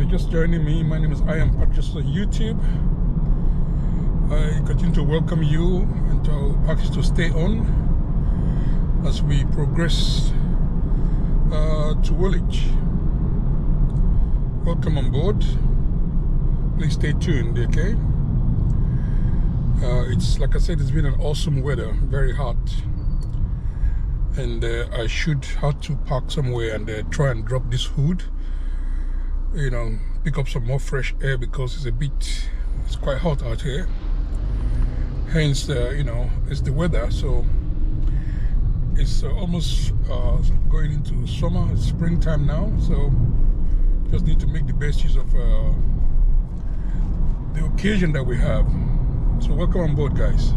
just joining me, my name is I Am Picturesque on YouTube. I continue to welcome you and to ask you to stay on as we progress to Woolwich. Welcome on board. Please stay tuned, okay? It's like I said, it's been an awesome weather, very hot, and I should have to park somewhere and try and drop this hood, you know, pick up some more fresh air because it's quite hot out here. Hence, you know, it's the weather, so it's almost going into summer. It's springtime now, so just need to make the best use of the occasion that we have. So welcome on board, guys.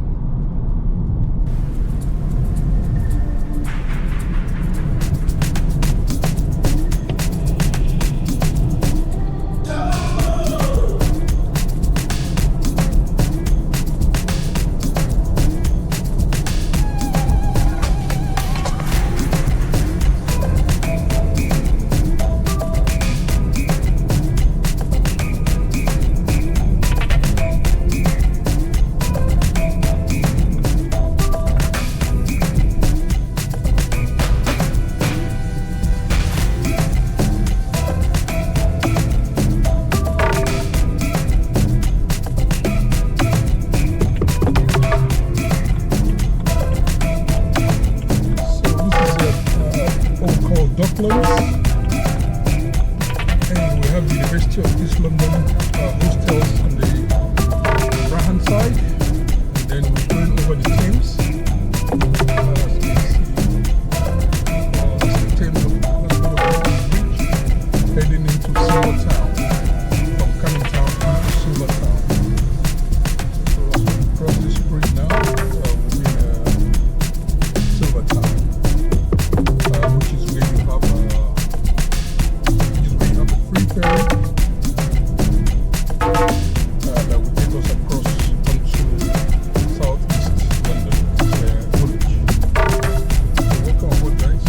And we have the University of East London hostels on the right hand side, and then we're going over the Thames. As you can see, this is the Thames of London Bridge, heading into Silvertown, from Canning Town to Silvertown. So as we cross this bridge now, we're in Silvertown, which is where you have free ferry that will take us across onto southeast London, Woolwich. So welcome aboard, guys.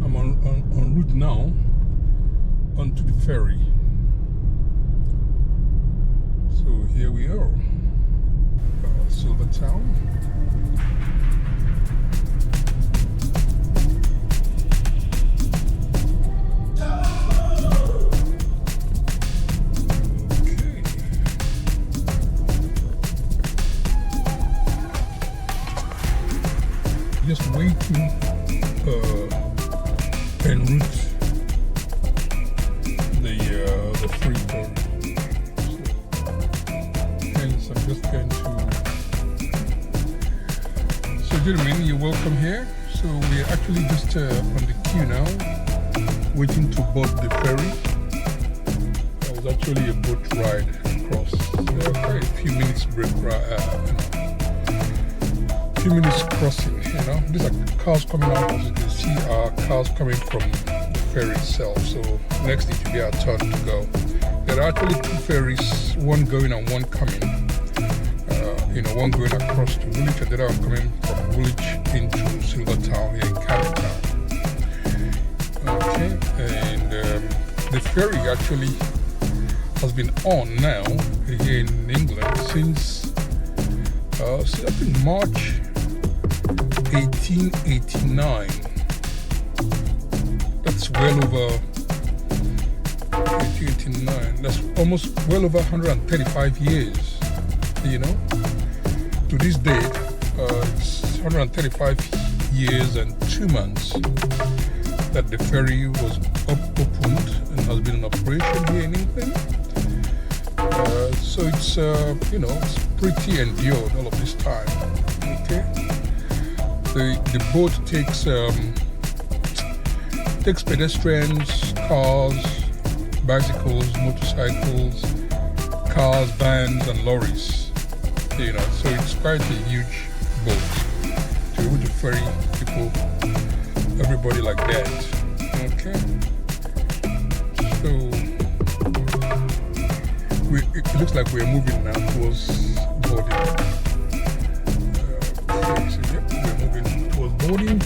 I'm en route now onto the ferry. So here we are, Silvertown. Okay. Just waiting en route the free ferry. So, hence I'm just going to. So gentlemen, you're welcome here. So we're actually just on the queue now, waiting to board the ferry. It's actually a boat ride across. Quite a few minutes break few minutes crossing, you know. These are cars coming out. As you can see, are cars coming from the ferry itself. So next it will be our turn to go. There are actually two ferries, one going and one coming. You know, one going across to Woolwich and the other one coming from Woolwich into Silvertown here in Canning Town. Okay, and the ferry actually has been on now here in England since I think March 1889. That's well over 1889. That's almost well over 135 years. You know, to this date, it's 135 years and 2 months that the ferry was opened and has been in operation here in England. So it's you know, it's pretty endured all of this time. Okay, the boat takes pedestrians, cars, bicycles, motorcycles, cars, vans, and lorries. You know, so it's quite a huge boat to be able to ferry people, everybody like that. Okay, so it looks like we're moving now towards boarding. Okay, so yep, we're moving towards boarding.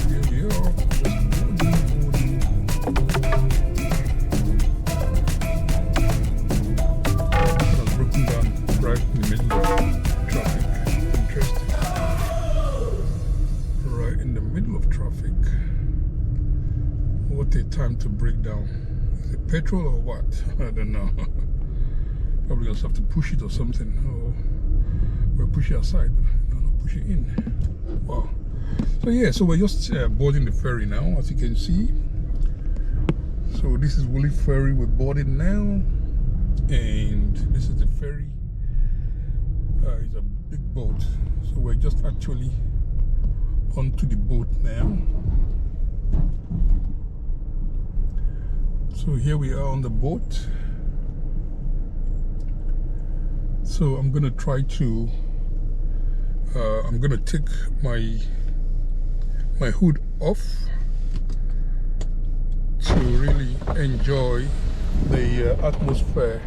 Here we are, just boarding. It was broken down right in the middle of traffic. Interesting. Right in the middle of traffic. What a time to break down. Is it petrol or what? I don't know. Probably just have to push it or something. Or we'll push it aside, but not push it in. Wow. So yeah, so we're just boarding the ferry now, as you can see. So this is Woolwich Ferry. We're boarding now. And this is the ferry. It's a big boat. So we're just actually onto the boat now. So here we are on the boat. So I'm gonna try to I'm gonna take my hood off to really enjoy the atmosphere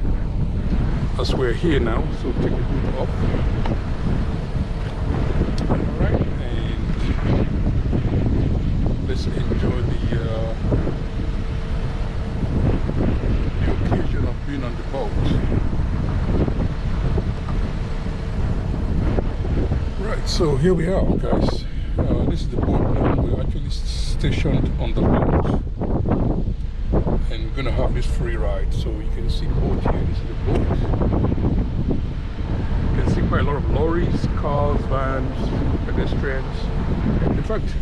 as we're here now. So take the hood off. Alright, and let's enjoy the occasion of being on the boat. Right, so here we are, guys. This is the boat now. We're actually stationed on the boat, and we're gonna have this free ride. So you can see the boat here. This is the boat. You can see quite a lot of lorries, cars, vans, pedestrians. In fact,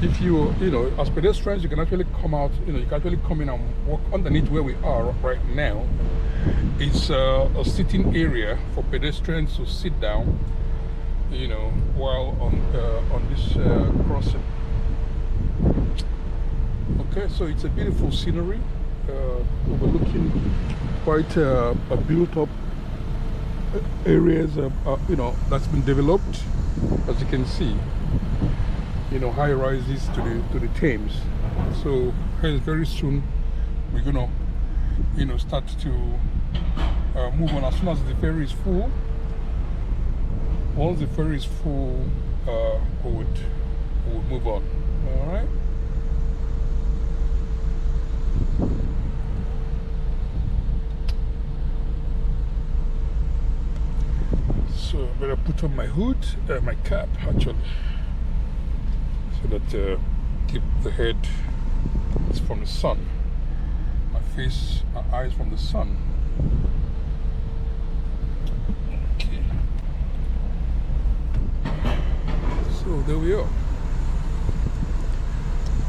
if you know, as pedestrians, you can actually come out, you know, you can actually come in and walk underneath where we are right now. It's a sitting area for pedestrians to sit down, you know, while on this crossing. Okay, so it's a beautiful scenery, overlooking quite a built-up areas, you know, that's been developed, as you can see. You know, high rises to the Thames. So very soon we're gonna, you know, start to move on as soon as the ferry is full. Once the ferry is full, we would move on. All right. So I better put on my hood, my cap actually, so that keep the head from the sun, my face, my eyes from the sun. Okay. So there we are.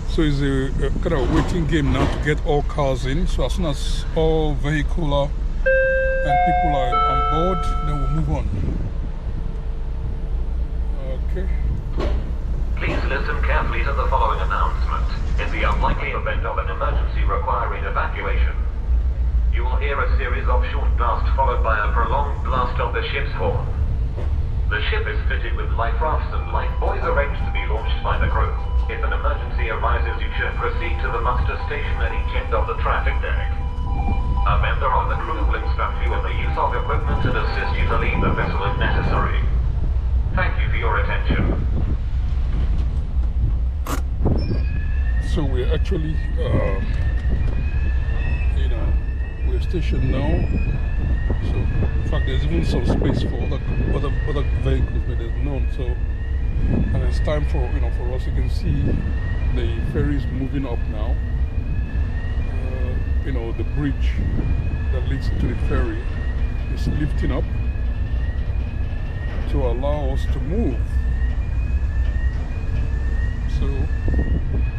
So it's a kind of waiting game now to get all cars in. So as soon as all vehicular and people are on board, then we'll move on. Okay. Please listen carefully to the following announcement. In the unlikely event of an emergency requiring evacuation, you will hear a series of short blasts followed by a prolonged blast of the ship's horn. The ship is fitted with life rafts and life buoys arranged to be launched by the crew. If an emergency arises, you should proceed to the muster station at each end of the traffic deck. A member of the crew will instruct you in the use of equipment and assist you to leave the vessel if necessary. Thank you for your attention. So So we're actually, we're stationed now. So in fact, there's even some space for other vehicles, but there's none. So, and it's time for for us. You can see the ferry is moving up now. The bridge that leads to the ferry is lifting up to allow us to move. So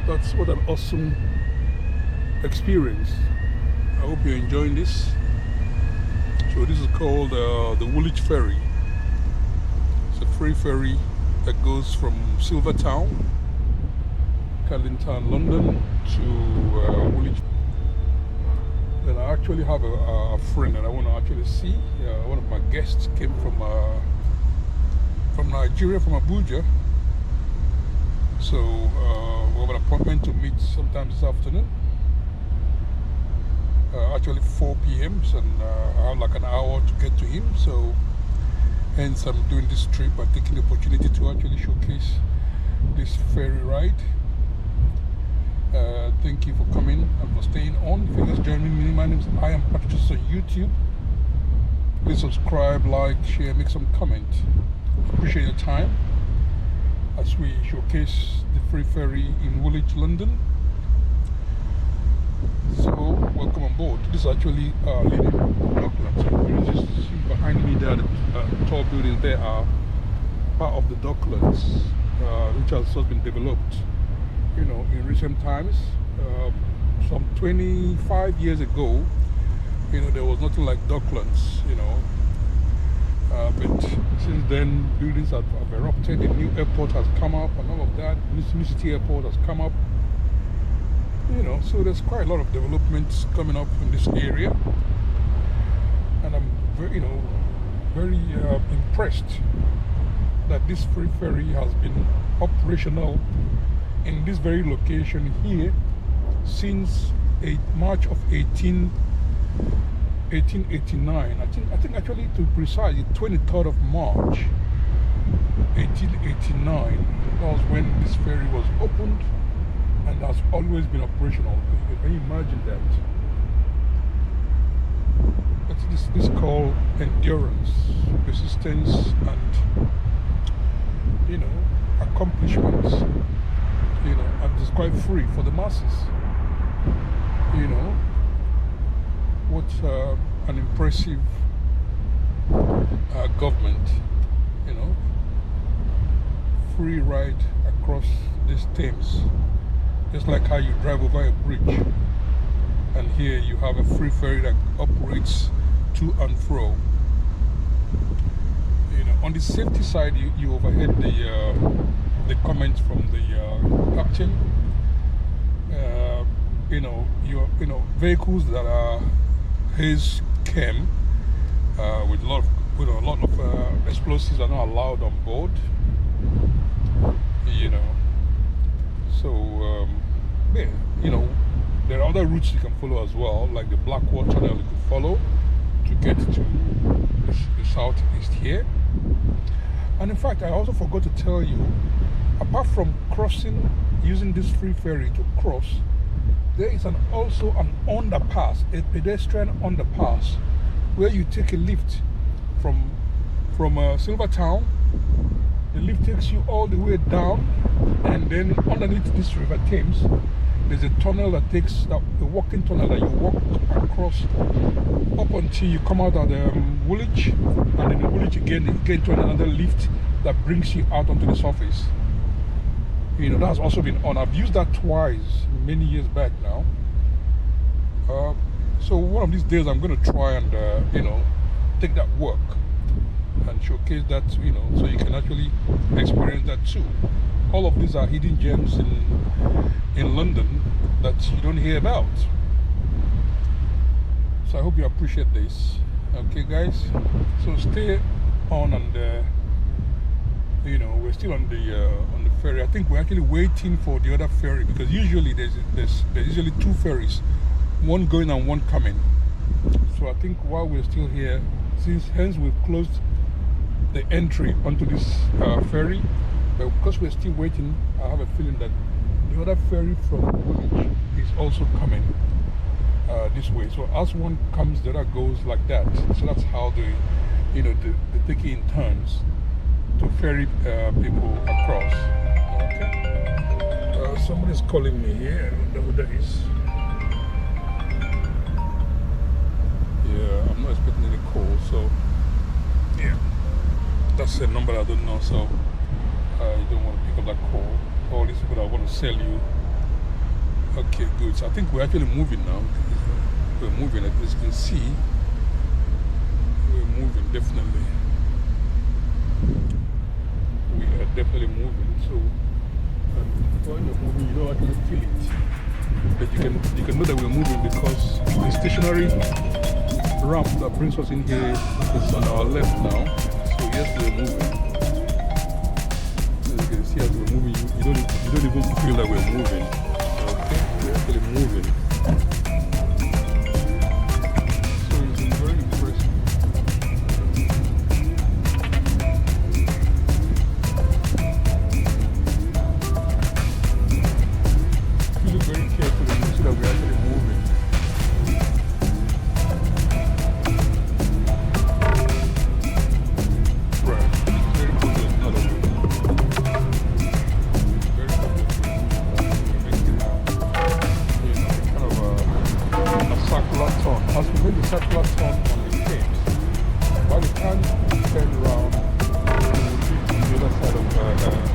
that's what an awesome experience. I hope you're enjoying this. So this is called the Woolwich Ferry. It's a free ferry that goes from Silvertown, London to Woolwich. Then I actually have a friend that I want to actually see. One of my guests came from Nigeria, from Abuja. So we have an appointment to meet sometime this afternoon. Actually 4 p.m. and I have like an hour to get to him. So hence I'm doing this trip by taking the opportunity to actually showcase this ferry ride. Thank you for coming and for staying on. If you're just joining me, my name is picturesque on YouTube. Please subscribe, like, share, make some comment. Appreciate your time as we showcase the free ferry in Woolwich, London. So welcome on board. This is actually leading docklands. So you just see behind me there, the tall buildings there are part of the docklands, which has just been developed in recent times. Some 25 years ago, there was nothing like docklands, but since then buildings have erupted. The new airport has come up and all of that. New city airport has come up, so there's quite a lot of developments coming up in this area, and I'm very impressed that this free ferry has been operational in this very location here since March of 1889. I think actually, to be precise, the 23rd of March 1889. That was when this ferry was opened and has always been operational. Can you imagine that? This is called endurance, persistence, and accomplishments. And it's quite free for the masses. What an impressive government. Free ride across these Thames, just like how you drive over a bridge. And here you have a free ferry that operates to and fro. On the safety side, you overheard the comments from the captain. Vehicles that are his chem with a lot of explosives are not allowed on board. So there are other routes you can follow as well, like the Blackwall Tunnel you could follow to get to the southeast here. And in fact, I also forgot to tell you, apart from crossing using this free ferry to cross, there is also an underpass, a pedestrian underpass, where you take a lift from Silvertown. The lift takes you all the way down, and then underneath this River Thames, there's a tunnel that takes a walking tunnel that you walk across up until you come out at Woolwich, and then in Woolwich again you get into another lift that brings you out onto the surface. That's also been on. I've used that twice many years back now. So one of these days I'm going to try and take that work and showcase that, so you can actually experience that too. All of these are hidden gems in London that you don't hear about. So I hope you appreciate this. Okay, guys. So stay on, and we're still on the ferry. I think we're actually waiting for the other ferry, because usually there's usually two ferries, one going and one coming. So I think while we're still here, hence we've closed the entry onto this ferry, but because we're still waiting, I have a feeling that the another ferry from Woolwich is also coming this way. So as one comes, the other goes like that. So that's how they take it in turns to ferry people across. Okay. Somebody's calling me here. I don't know who that is. Yeah, I'm not expecting any call. So yeah, that's a number I don't know. So you don't want to pick up that call. All these people that want to sell you. Okay, good. So I think we're actually moving now. We're moving, as you can see. We're moving, definitely. We are definitely moving. So while you're moving, you don't actually feel it. But you can know that we're moving because the stationary ramp that brings us in here is on our left now. So yes, we're moving. As you can see, as we're moving, you don't even feel that we're moving. Okay, we're actually moving. So it's been very impressive. If you look very carefully, you see that we're actually moving. Right, it's very obvious, not obvious. As we make the circular turn on the Thames, by the time you turn around, you will be on the other side of the Thames.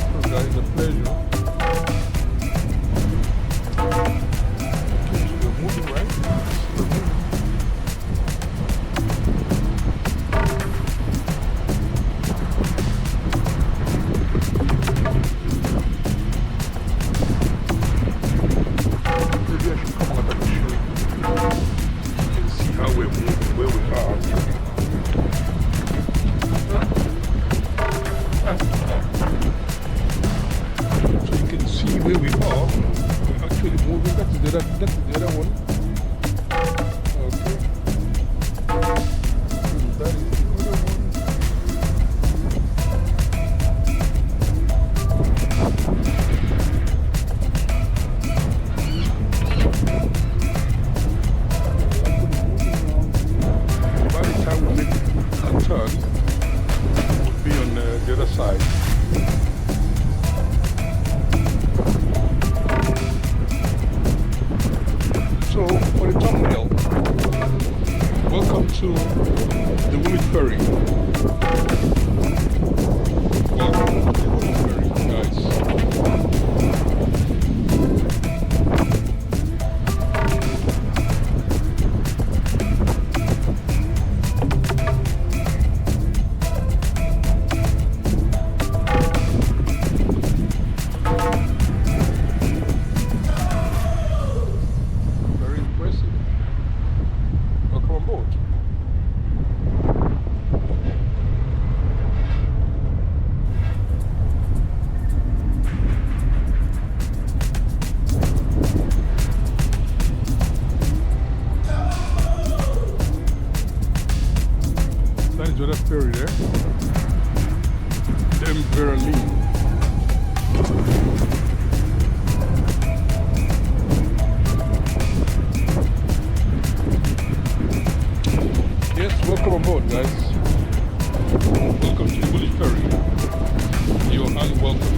So that is a pleasure. Okay, so we're moving, right? We're moving. That's the other one. Okay. That is the other one. By the time we make a turn, we'll be on the other side. So, for the thumbnail, welcome to the Woolwich Ferry. Welcome to the Woolwich Ferry, guys. That is what ferry there. Embark. Yes, welcome aboard, guys. Welcome to the Woolwich Ferry. You are highly welcome.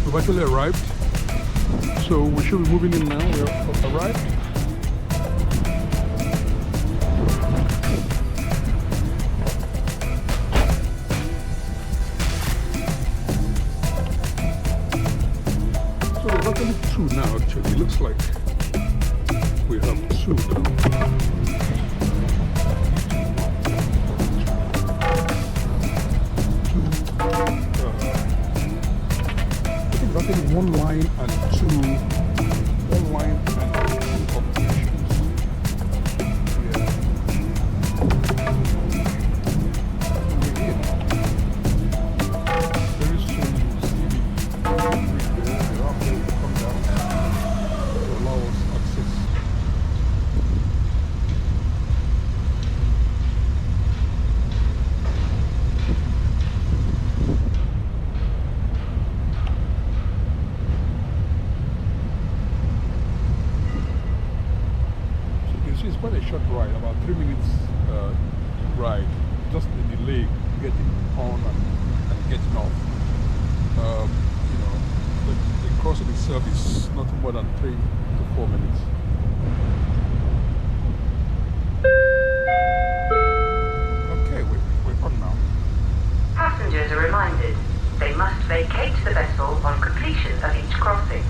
We've actually arrived, so we should be moving in now. We've arrived. So there's actually two now. Actually, it looks like we have two now. One line and two operations. Yeah. Very soon you'll see the bridge there. The after will come down to allow us access. It's quite a short ride, about 3 minutes ride, just the delay getting on and getting off. You know, the crossing itself is not more than 3 to 4 minutes. Okay, we're on now. Passengers are reminded they must vacate the vessel on completion of each crossing.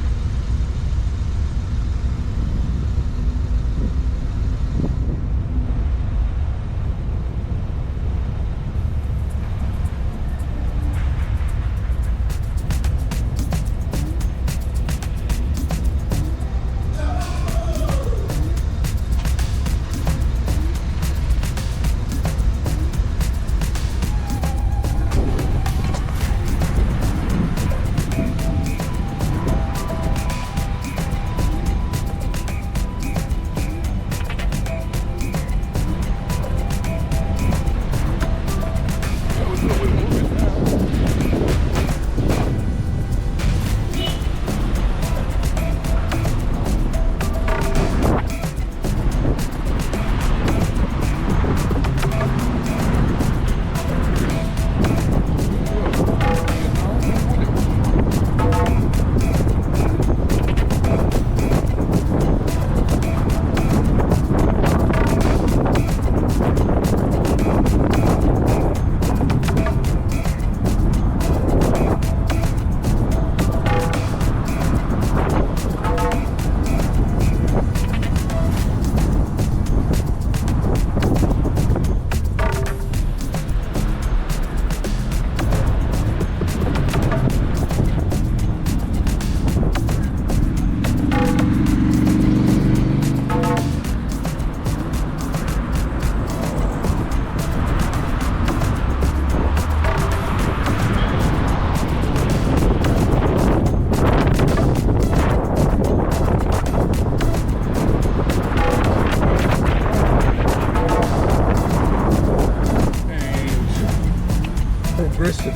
Progressive.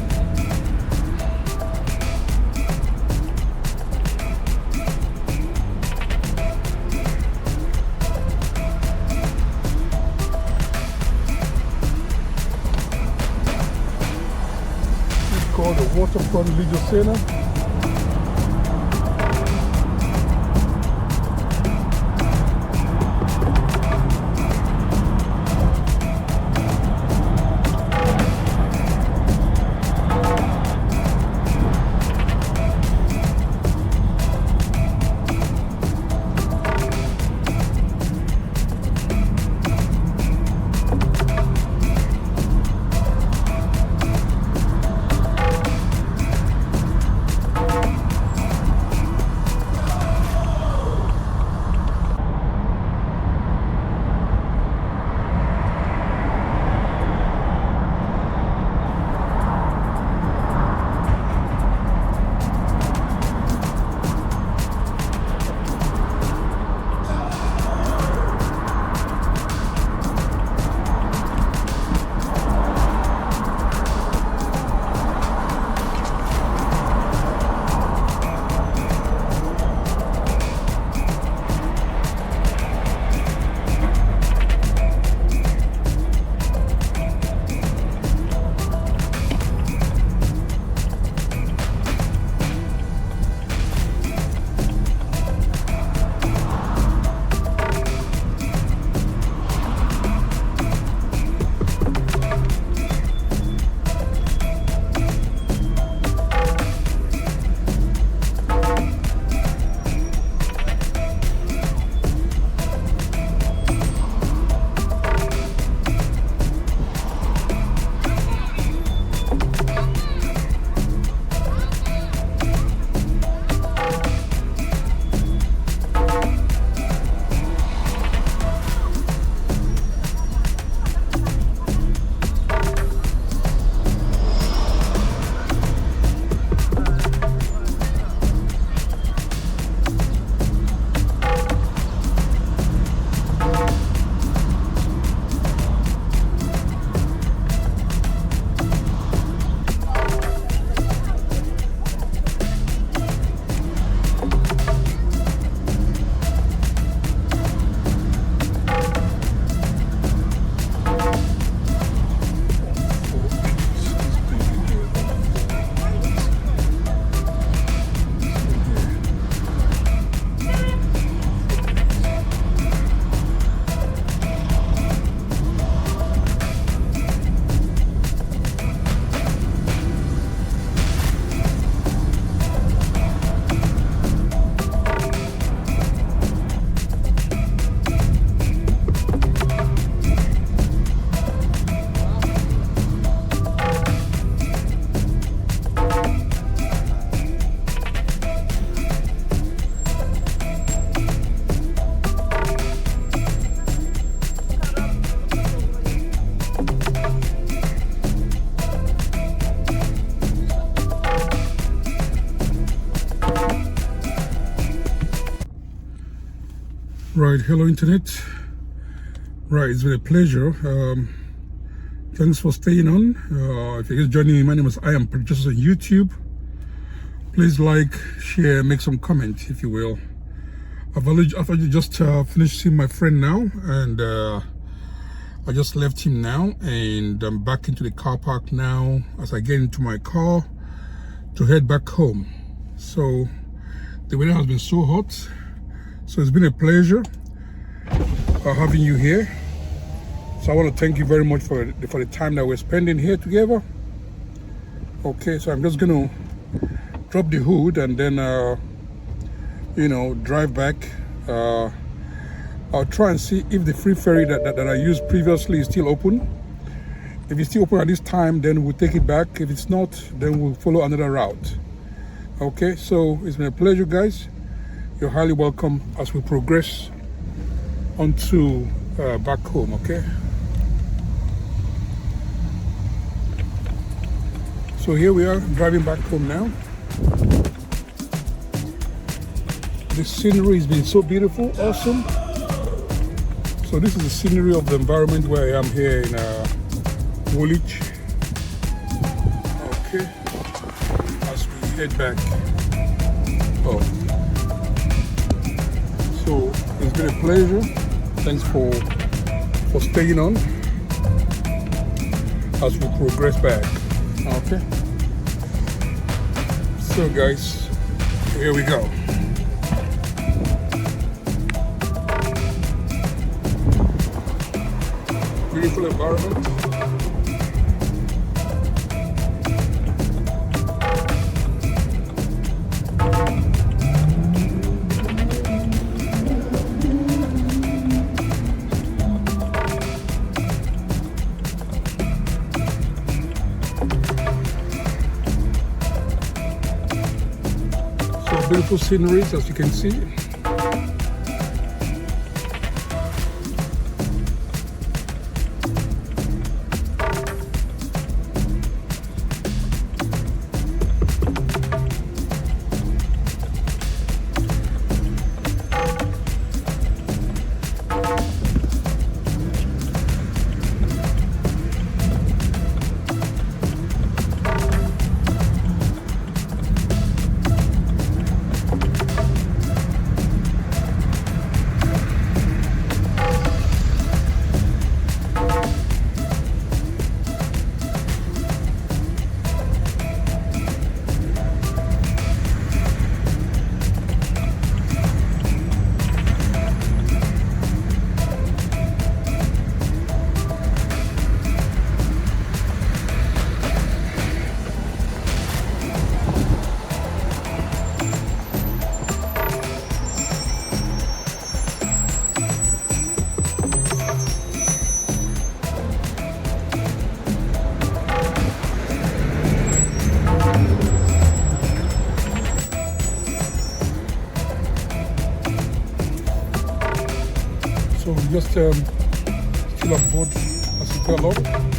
It's called the waterfront leisure center. Right, hello internet. Right, it's been a pleasure. Thanks for staying on. If you're just joining me, my name is I am Picturesque on YouTube. Please like, share, make some comment if you will. I've just finished seeing my friend now, and I just left him now, and I'm back into the car park now as I get into my car to head back home. So the weather has been so hot, so it's been a pleasure having you here. So I want to thank you very much for the time that we're spending here together. Okay, so I'm just gonna drop the hood and then drive back. I'll try and see if the free ferry that I used previously is still open. If it's still open at this time, then we'll take it back. If it's not, then we'll follow another route. Okay, so it's been a pleasure, guys. You're highly welcome as we progress onto back home. Okay, so here we are driving back home now. The scenery has been so beautiful, awesome. So this is the scenery of the environment where I am here in Woolwich. Okay, as we head back. Oh, so it's been a pleasure. Thanks for staying on as we progress back. Okay, so guys, here we go. Beautiful environment. So beautiful sceneries, as you can see. So just still on board as we go along.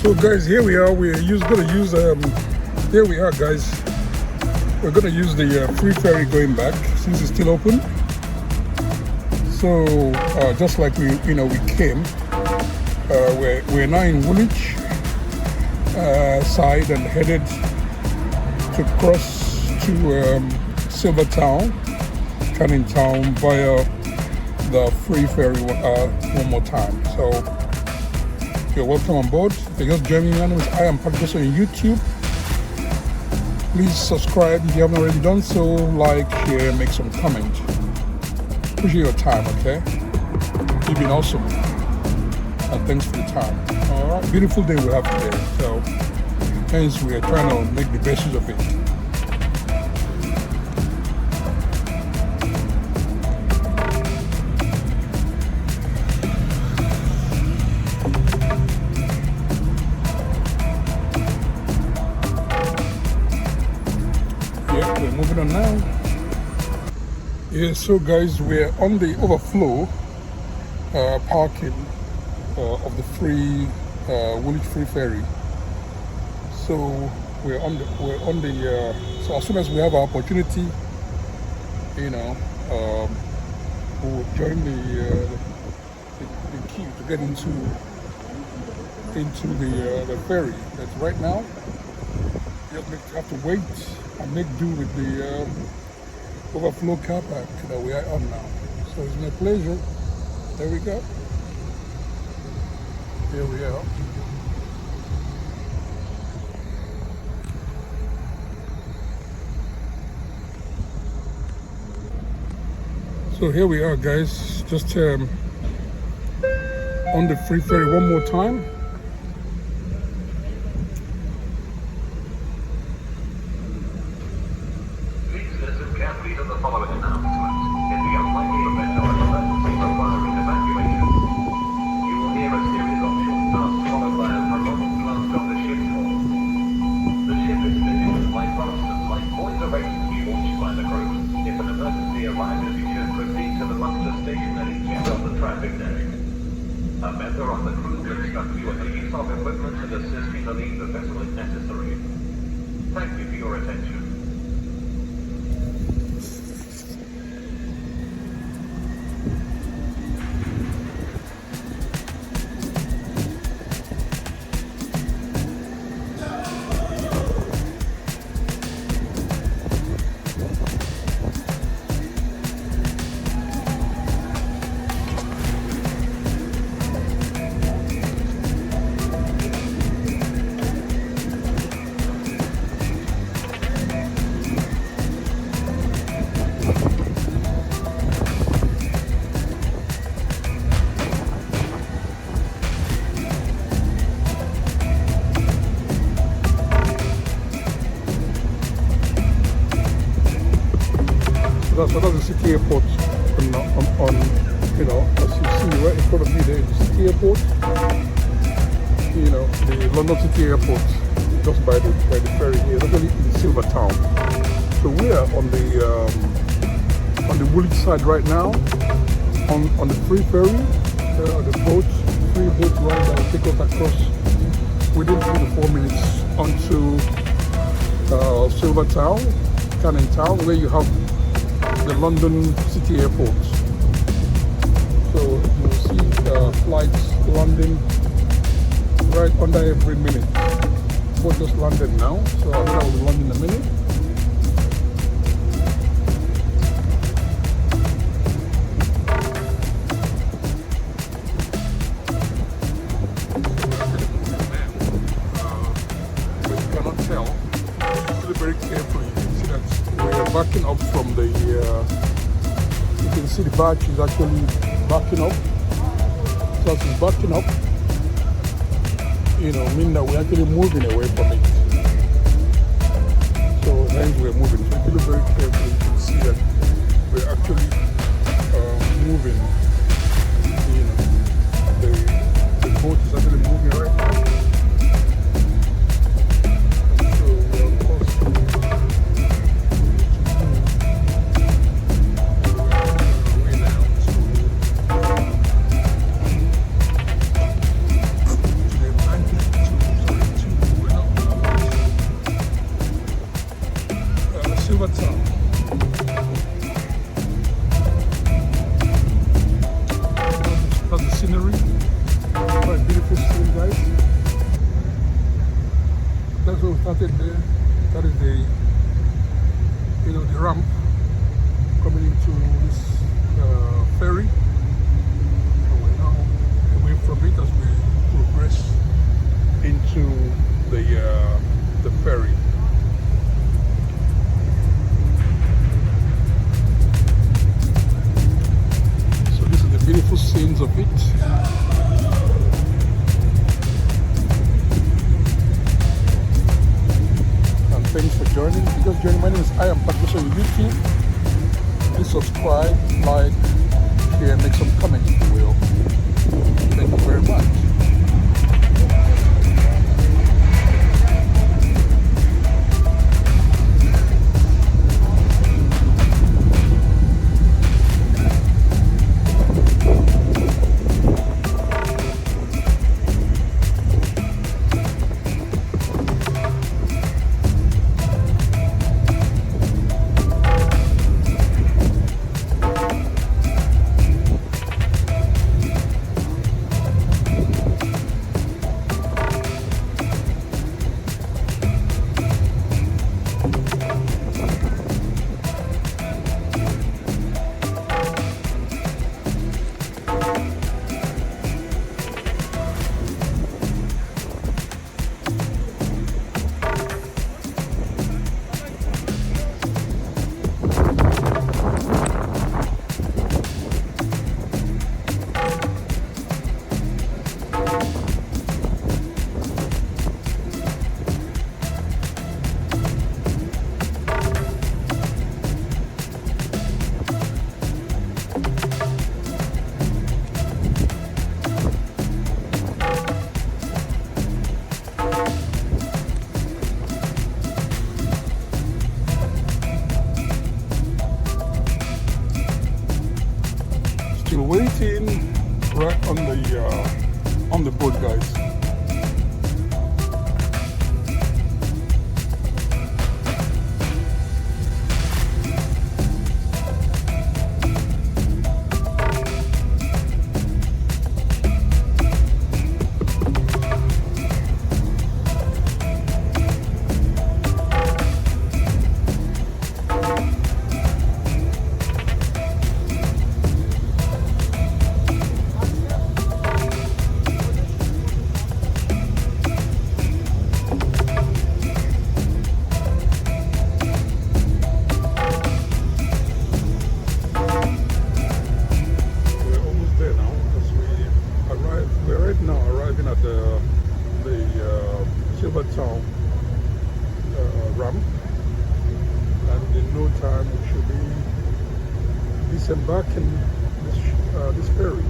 So guys, here we are. We're gonna use here we are, guys. We're gonna use the free ferry going back since it's still open. So just like we came, we're now in Woolwich side and headed to cross to Silvertown, Canning Town via the free ferry one more time. So you're welcome on board. If you're just joining me, I am Patrick on YouTube. Please subscribe if you haven't already done so. Like, share, make some comment. Appreciate your time, okay? You've been awesome. And thanks for the time. Alright, beautiful day we have today. So hence we are trying to make the best use of it. Yeah, we're moving on now. Yeah, so guys, we're on the overflow parking of the Woolwich Free Ferry. So we're on the so as soon as we have our opportunity, we'll join the queue to get into the ferry. That's right now. You have to wait and make do with the overflow car park that we are on now. So it's my pleasure. There we go. Here we are. So here we are, guys. Just on the free ferry one more time. Please listen carefully to the following announcement. In the unlikely event of an emergency requiring evacuation, you will hear a series of short blasts followed by a prolonged blast of the ship's hull. The ship is fitted with light blasts and light buoys arranged to be launched by the crew. If an emergency arises, you should proceed to the muster station at each end of the traffic deck. A member of the crew will instruct you on the use of equipment and assist you to leave the vessel if necessary. Thank you for your attention. So that's the city airport on as you see right in front of me there is the city airport. The London City Airport, just by the ferry here, actually in Silvertown. So we are on the Woolwich side right now, on the free ferry, the free boat ride that will take us across within 3 to 4 minutes onto Silvertown, Canning Town, where you have the London City Airport. So you'll see flights landing right under every minute. Boat just landed now, so I think I will be landing in a minute. But you cannot tell. Really very carefully. You can see that we are backing up from the you can see the batch is actually backing up. So as it's backing up, mean that we're actually moving away from it. So hence we're moving. So if you look very carefully, you can see that we're actually moving. The boat is actually moving right now. So we're of course to started there. That is the, you know, the ramp coming into this ferry. And we're now away from it as we progress into the ferry. So this is the beautiful scenes of it. Thanks for joining. If you just joined, my name is Embark on YouTube. Please subscribe, like, share, make some comments if you will. Thank you very much. Still waiting right on the boat, guys. Silvertown ramp, and in no time we should be disembarking this ferry.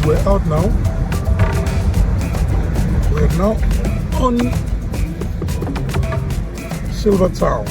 guys, we're out now. We're now on Silvertown.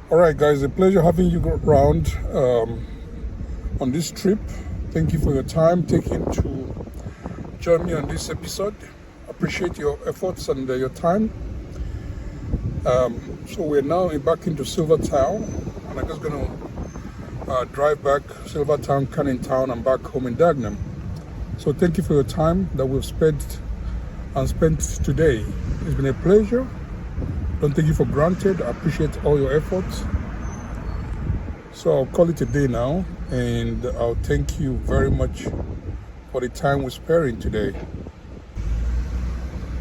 Alright guys, a pleasure having you around on this trip. Thank you for your time taking to join me on this episode. Appreciate your efforts and your time. So we're now embarking to Silvertown, and I'm just going to drive back Silvertown, Canning Town, and back home in Dagenham. So thank you for your time that we've spent today. It's been a pleasure. Don't take you for granted. I appreciate all your efforts. So I'll call it a day now, and I'll thank you very much for the time we're sparing today.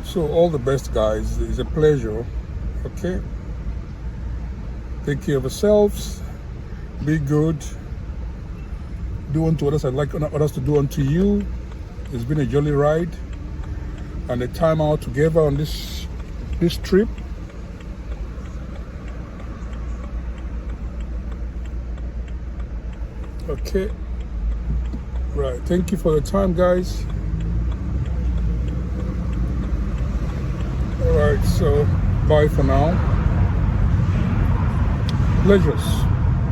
So all the best, guys. It's a pleasure. Okay? Take care of yourselves. Be good. Do unto others I'd like others to do unto you. It's been a jolly ride and a time out together on this trip. Okay, right, thank you for your time, guys. All right, so bye for now. Pleasures.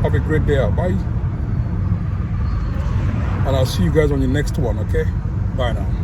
Have a great day out. Bye, and I'll see you guys on the next one. Okay, bye now.